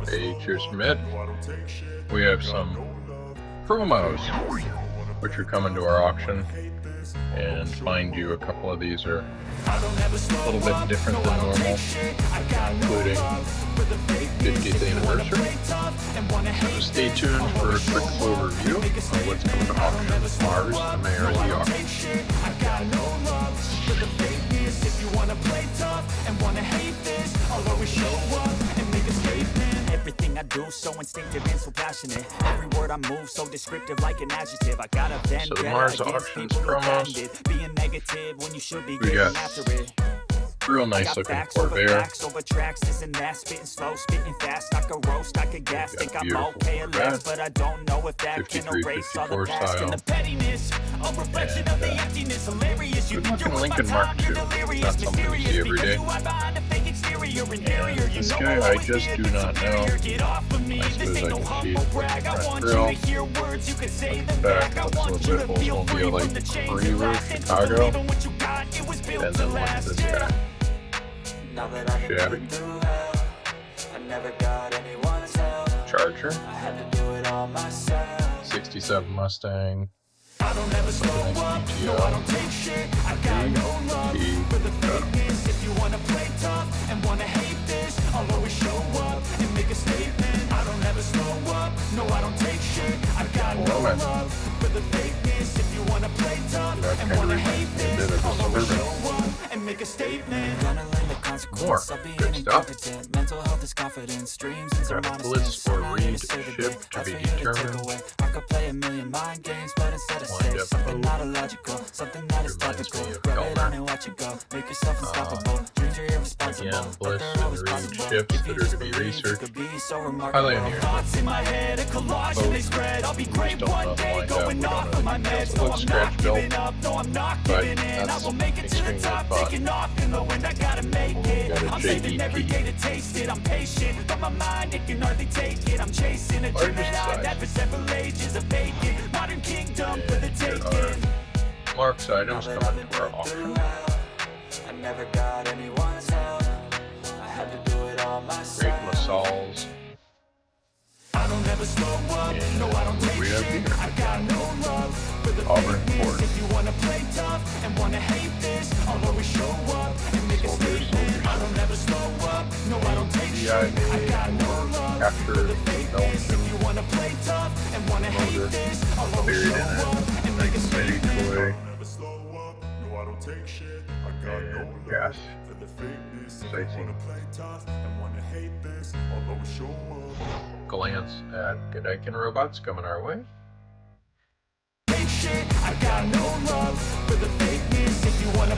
Hey, cheers from Ed. We have some promos which are coming to our auction, and mind you, a couple of these are a little bit different than normal, including 50th anniversary. So stay tuned for a quick overview of what's coming to auction. Mars, the mayor of the auction. Everything I do so instinctive and so passionate. Every word I move so descriptive like an adjective. I got a vendetta. So the Mars auctions promos. Being negative when you should be We got after it. real nice looking Corvair. Over tracks, this and that, spitting slow, spitting fast. I could roast, I could gas. Think I'm okay at last, but I don't know if that can erase all the past and the pettiness. A reflection of the emptiness, hilarious. You good looking Lincoln Mark II. Not something we see every day. And this guy I just do not know. I suppose I can see it from the front grill. The back looks a little bit Oldsmobile-like pre-roof Chicago. And then look at this guy. Shabby. Charger. 67 Mustang. I don't ever slow up, no I don't take shit, I got no love for the fakeness. If you wanna play tough and wanna hate this, I'll always show up and make a statement. I don't ever slow up, no I don't take shit, I got no love for the fakeness. If you wanna play tough and wanna hate this, I'll always show up and make a statement. Gonna learn the consequence of being incompetent. Mental health is confidence, dreams and some Blitz for read, ship to be determined. I could play a million mind games, but instead of say something not illogical, something that is topical. Rub it on and watch it go. Make yourself unstoppable. Dreams are irresponsible. Again, Bliss and read ships that are to be researched. Highly unusual. Thoughts in my head, a collage and they spread. I'll be great one day, going off of my meds. No, I'm not giving up. No, I'm not giving in. I will make it to the top, taking off in the wind. I gotta make it. I'm saving every day to taste it. I'm patient, but my mind it can hardly take it. I'm chasing a dream that I've had for several ages. A vacant modern kingdom for the taking. Mark's items coming to our auction. I never got anyone's help. I had to do it all myself. Great LaSalle's. I don't ever slow up. No, I don't take shit. I got no love for the fakeness. If you wanna play tough and wanna hate this, I'll always show up and make a statement. I don't ever slow up. No, I don't take shit. I got no love for the fakeness. If you wanna play tough and wanna hate this, I'll always show up and make a statement. I don't take shit. I got no Gas. for the fakeness. If Safety. you wanna play tough and wanna hate this, I'll always show up. Glance at Godaikin robots coming our way. I got no love for the fakeness. If you wanna